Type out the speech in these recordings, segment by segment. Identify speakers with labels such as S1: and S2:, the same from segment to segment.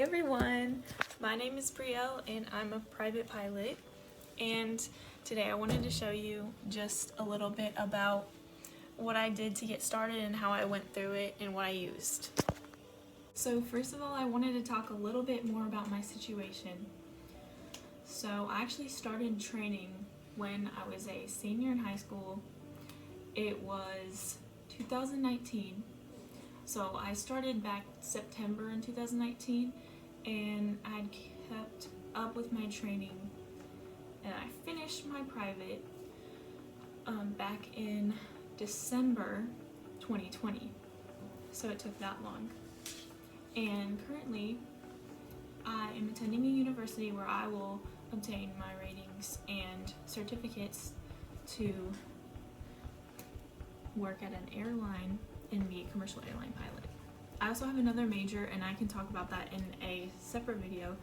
S1: Hey everyone, my name is Brielle and I'm a private pilot, and today I wanted to show you just a little bit about what I did to get started and how I went through it and what I used. So first of all, I wanted to talk a little bit more about my situation. So I actually started training when I was a senior in high school. It was 2019. So I started back September in 2019, and I'd kept up with my training, and I finished my private back in December 2020. So it took that long. And currently, I am attending a university where I will obtain my ratings and certificates to work at an airline and be a commercial airline pilot. I also have another major, and I can talk about that in a separate video,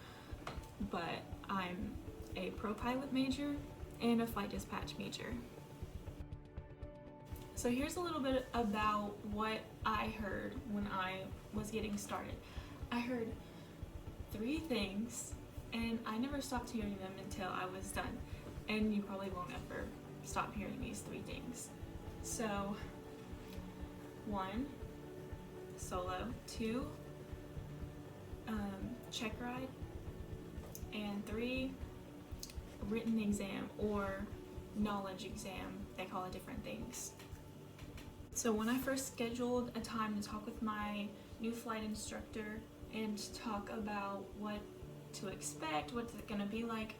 S1: but I'm a pro pilot major and a flight dispatch major. So here's a little bit about what I heard when I was getting started. I heard 3 things, and I never stopped hearing them until I was done, and you probably won't ever stop hearing these 3 things. So 1, solo, 2, check ride, and 3, written exam or knowledge exam. They call it different things. So when I first scheduled a time to talk with my new flight instructor and to talk about what to expect, what's it gonna be like,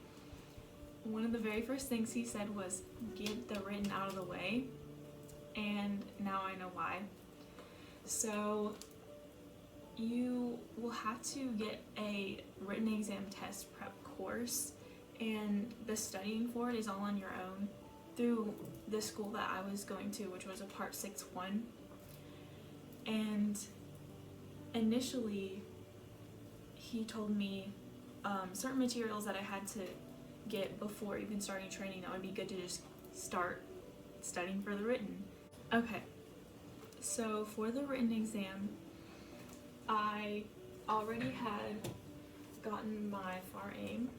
S1: one of the very first things he said was, get the written out of the way. And now I know why. So you will have to get a written exam test prep course, and the studying for it is all on your own through the school that I was going to, which was a Part 6-1. And initially he told me certain materials that I had to get before even starting training that would be good to just start studying for the written. Okay, so for the written exam, I already had gotten my FAR aim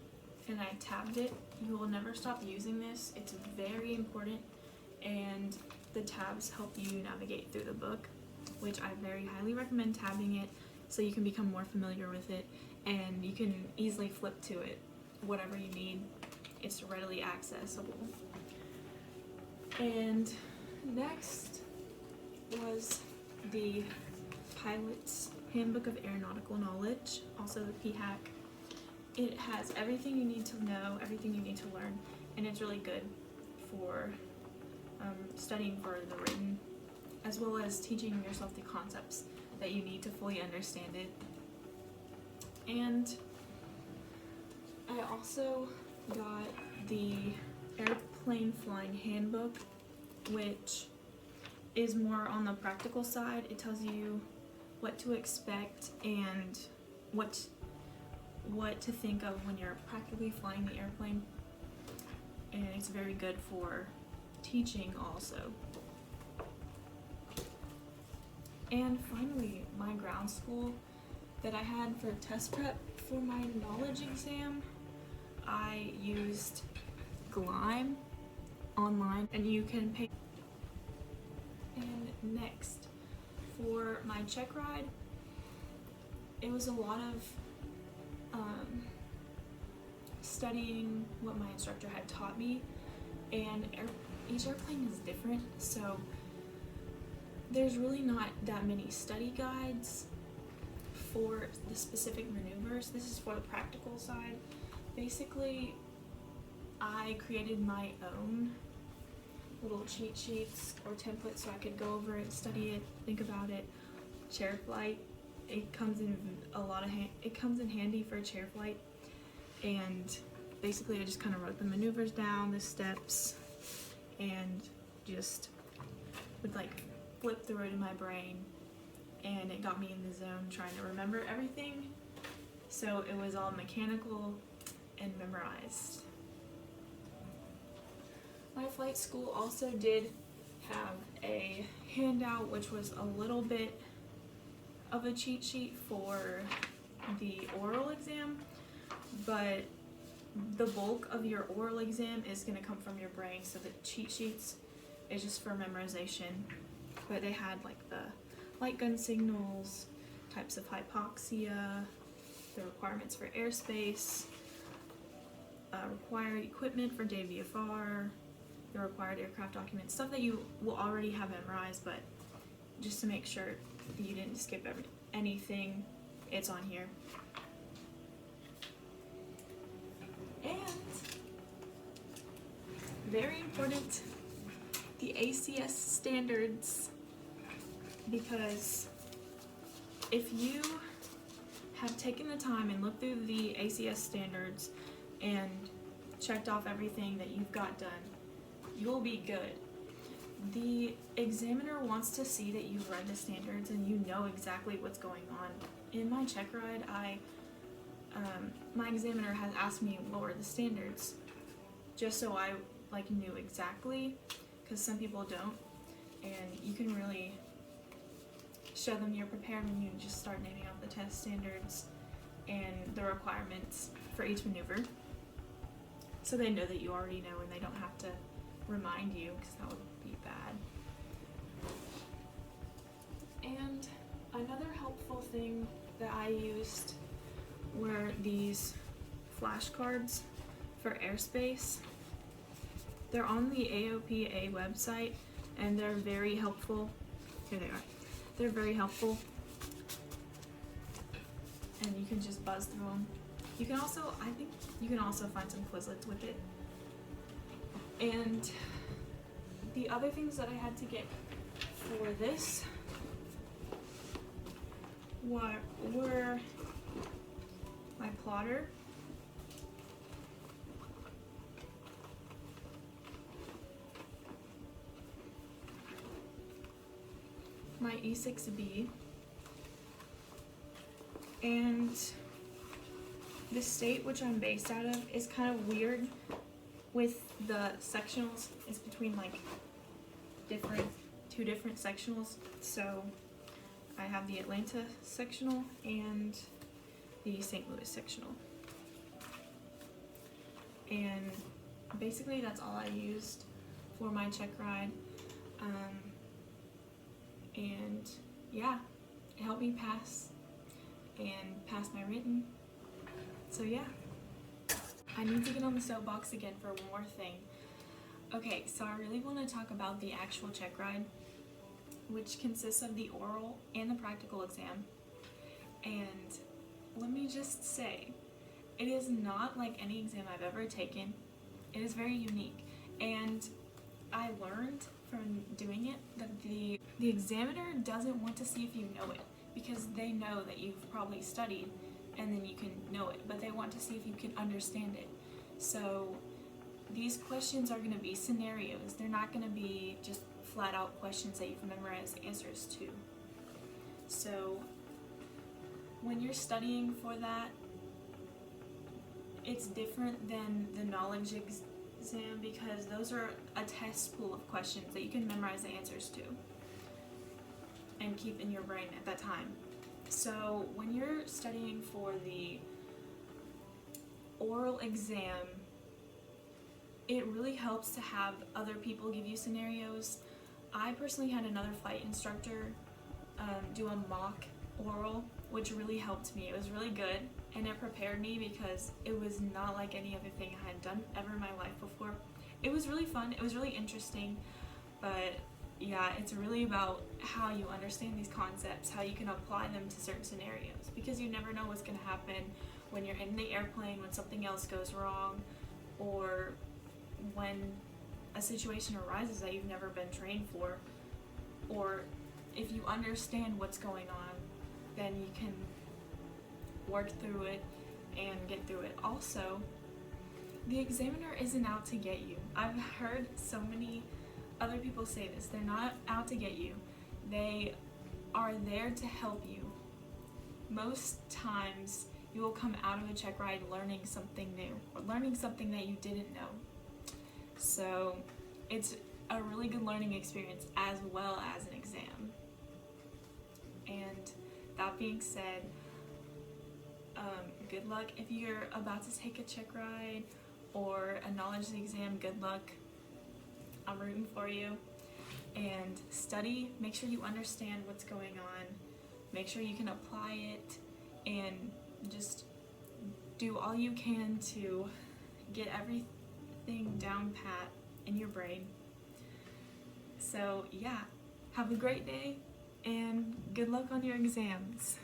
S1: and I tabbed it. You will never stop using this. It's very important, and the tabs help you navigate through the book, which I very highly recommend tabbing it so you can become more familiar with it and you can easily flip to it whatever you need. It's readily accessible. And next was the Pilot's Handbook of Aeronautical Knowledge, also the PHAC. It has everything you need to know, everything you need to learn, and it's really good for studying for the written, as well as teaching yourself the concepts that you need to fully understand it. And I also got the Airplane Flying Handbook, which is more on the practical side. It tells you what to expect and what to think of when you're practically flying the airplane, and it's very good for teaching also. And finally, my ground school that I had for test prep for my knowledge exam, I used GLEIM online, and you can pay. And next, for my check ride, it was a lot of studying what my instructor had taught me, and each airplane is different, so there's really not that many study guides for the specific maneuvers. This is for the practical side. Basically, I created my own little cheat sheets or templates so I could go over it, study it, think about it. Chair flight, it comes in handy for chair flight, and basically I just kind of wrote the maneuvers down, the steps, and just would like flip through it in my brain, and it got me in the zone trying to remember everything, so it was all mechanical and memorized. My flight school also did have a handout which was a little bit of a cheat sheet for the oral exam, but the bulk of your oral exam is going to come from your brain, so the cheat sheets is just for memorization. But they had like the light gun signals, types of hypoxia, the requirements for airspace, required equipment for JVFR, the required aircraft documents, stuff that you will already have memorized, but just to make sure that you didn't skip anything, it's on here. And very important, the ACS standards, because if you have taken the time and looked through the ACS standards and checked off everything that you've got done, you'll be good. The examiner wants to see that you've read the standards and you know exactly what's going on. In my check ride, my examiner has asked me what were the standards, just so I knew exactly, because some people don't, and you can really show them you're prepared when you just start naming out the test standards and the requirements for each maneuver, so they know that you already know and they don't have to remind you, because that would be bad. And another helpful thing that I used were these flashcards for airspace. They're on the AOPA website and they're very helpful. Here they are. They're very helpful. And you can just buzz through them. You can also, I think you can also find some Quizlets with it. And the other things that I had to get for this were my plotter, my E6B, and the state which I'm based out of is kind of weird with the sectionals. It's between two different sectionals. So I have the Atlanta sectional and the St. Louis sectional. And basically that's all I used for my check ride. And yeah, it helped me pass my written. So yeah, I need to get on the soapbox again for one more thing. Okay, so I really want to talk about the actual check ride, which consists of the oral and the practical exam. And let me just say, it is not like any exam I've ever taken. It is very unique. And I learned from doing it that the examiner doesn't want to see if you know it, because they know that you've probably studied and then you can know it, but they want to see if you can understand it. So these questions are going to be scenarios. They're not going to be just flat out questions that you've memorized answers to. So when you're studying for that, it's different than the knowledge exam, because those are a test pool of questions that you can memorize the answers to and keep in your brain at that time. So when you're studying for the oral exam, it really helps to have other people give you scenarios. I personally had another flight instructor do a mock oral, which really helped me. It was really good, and it prepared me because it was not like any other thing I had done ever in my life before. It was really fun, it was really interesting, but yeah, it's really about how you understand these concepts, how you can apply them to certain scenarios, because you never know what's going to happen when you're in the airplane, when something else goes wrong, or when a situation arises that you've never been trained for, or if you understand what's going on, then you can work through it and get through it. Also, the examiner isn't out to get you. I've heard so many other people say this. They're not out to get you. They are there to help you. Most times you will come out of a check ride learning something new, or learning something that you didn't know. So it's a really good learning experience as well as an exam. And that being said, good luck. If you're about to take a check ride or a knowledge exam, good luck. I'm rooting for you. And study, make sure you understand what's going on, make sure you can apply it, and just do all you can to get everything down pat in your brain. So yeah, have a great day and good luck on your exams.